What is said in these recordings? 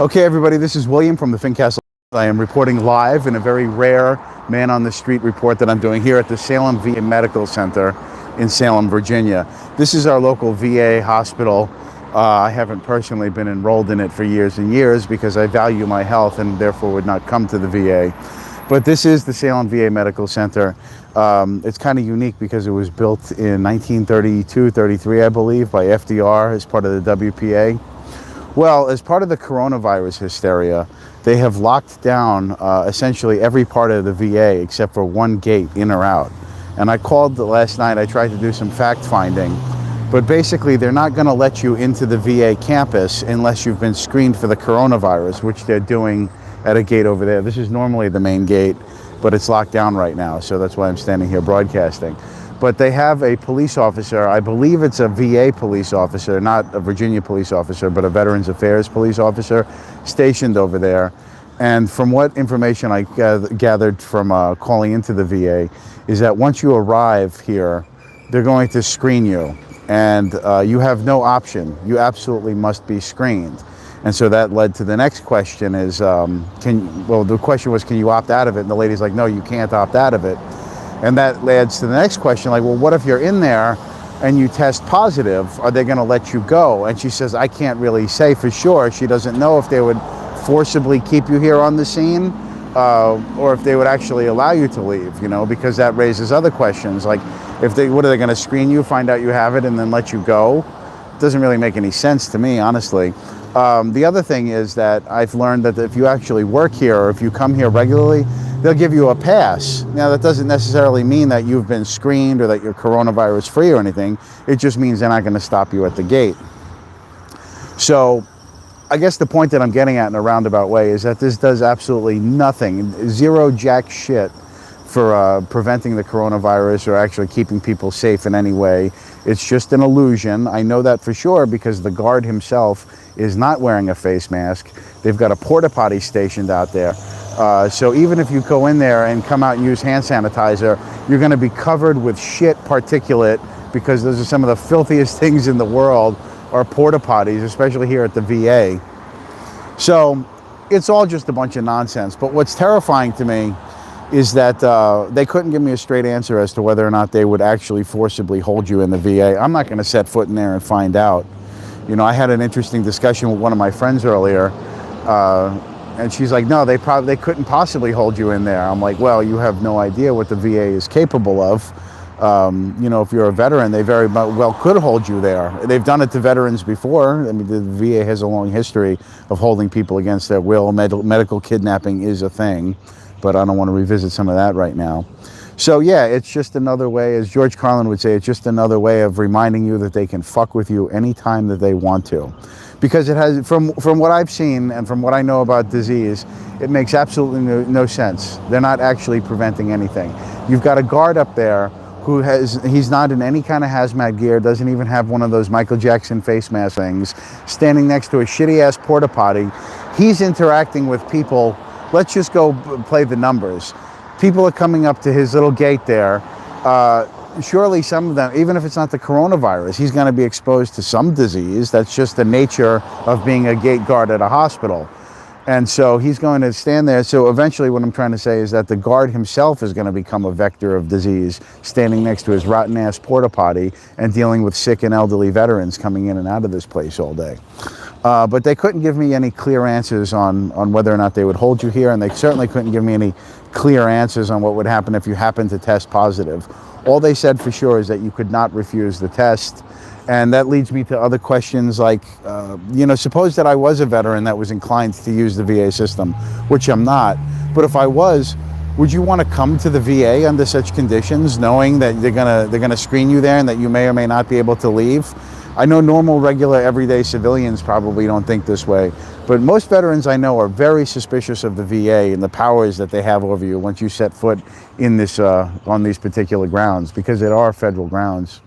Okay, everybody, this is William from the Fincastle. I am reporting live in a very rare man-on-the-street report that I'm doing here at the Salem VA Medical Center in Salem, Virginia. This is our local VA hospital. I haven't personally been enrolled in it for years and years because I value my health and therefore would not come to the VA. But this is the Salem VA Medical Center. It's kind of unique because it was built in 1932-33, I believe, by FDR as part of the WPA. Well, as part of the coronavirus hysteria, they have locked down essentially every part of the VA except for one gate in or out. And I called last night, I tried to do some fact finding, but basically they're not going to let you into the VA campus unless you've been screened for the coronavirus, which they're doing at a gate over there. This is normally the main gate, but it's locked down right now, so that's why I'm standing here broadcasting. But they have a police officer, I believe it's a VA police officer, not a Virginia police officer, but a Veterans Affairs police officer stationed over there. And from what information I gathered from calling into the VA is that once you arrive here, they're going to screen you. And you have no option. You absolutely must be screened. And so that led to the next question is, the question was, can you opt out of it? And the lady's like, no, you can't opt out of it. And that leads to the next question, like, well, what if you're in there and you test positive? Are they going to let you go? And she says, I can't really say for sure. She doesn't know if they would forcibly keep you here on the scene or if they would actually allow you to leave, you know, because that raises other questions. Like, what are they going to screen you, find out you have it, and then let you go? It doesn't really make any sense to me, honestly. The other thing is that I've learned that if you actually work here or if you come here regularly, they'll give you a pass. Now, that doesn't necessarily mean that you've been screened or that you're coronavirus free or anything. It just means they're not going to stop you at the gate. So I guess the point that I'm getting at in a roundabout way is that this does absolutely nothing, zero jack shit for preventing the coronavirus or actually keeping people safe in any way. It's just an illusion. I know that for sure because the guard himself is not wearing a face mask. They've got a porta potty stationed out there. So even if you go in there and come out and use hand sanitizer, you're going to be covered with shit particulate because those are some of the filthiest things in the world are porta potties, especially here at the VA. So it's all just a bunch of nonsense. But what's terrifying to me is that they couldn't give me a straight answer as to whether or not they would actually forcibly hold you in the VA. I'm not going to set foot in there and find out. You know, I had an interesting discussion with one of my friends earlier, and she's like, no, they couldn't possibly hold you in there. I'm like, well, you have no idea what the VA is capable of. You know, if you're a veteran, they very well could hold you there. They've done it to veterans before. I mean, the VA has a long history of holding people against their will. Medical kidnapping is a thing, but I don't want to revisit some of that right now. So yeah, it's just another way, as George Carlin would say, it's just another way of reminding you that they can fuck with you anytime that they want to. Because it has, from what I've seen and from what I know about disease, it makes absolutely no sense. They're not actually preventing anything. You've got a guard up there who he's not in any kind of hazmat gear, doesn't even have one of those Michael Jackson face mask things, standing next to a shitty ass porta potty. He's interacting with people. Let's just go play the numbers. People are coming up to his little gate there. Surely some of them, even if it's not the coronavirus, he's going to be exposed to some disease. That's just the nature of being a gate guard at a hospital. And so he's going to stand there. So eventually what I'm trying to say is that the guard himself is going to become a vector of disease, standing next to his rotten ass porta potty and dealing with sick and elderly veterans coming in and out of this place all day. But they couldn't give me any clear answers on whether or not they would hold you here, and they certainly couldn't give me any clear answers on what would happen if you happened to test positive. All they said for sure is that you could not refuse the test. And that leads me to other questions like, you know, suppose that I was a veteran that was inclined to use the VA system, which I'm not. But if I was, would you want to come to the VA under such conditions, knowing that they're gonna screen you there and that you may or may not be able to leave? I know normal, regular, everyday civilians probably don't think this way, but most veterans I know are very suspicious of the VA and the powers that they have over you once you set foot in this on these particular grounds, because it are federal grounds.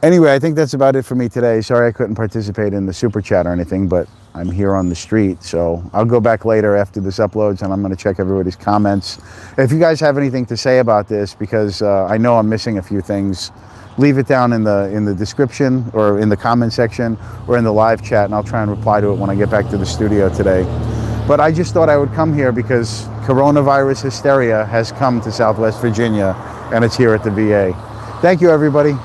Anyway, I think that's about it for me today. Sorry I couldn't participate in the super chat or anything, but I'm here on the street, so I'll go back later after this uploads and I'm going to check everybody's comments. If you guys have anything to say about this, because I know I'm missing a few things, leave it down in the description or in the comment section or in the live chat, and I'll try and reply to it when I get back to the studio today. But I just thought I would come here because coronavirus hysteria has come to Southwest Virginia, and it's here at the VA. Thank you, everybody.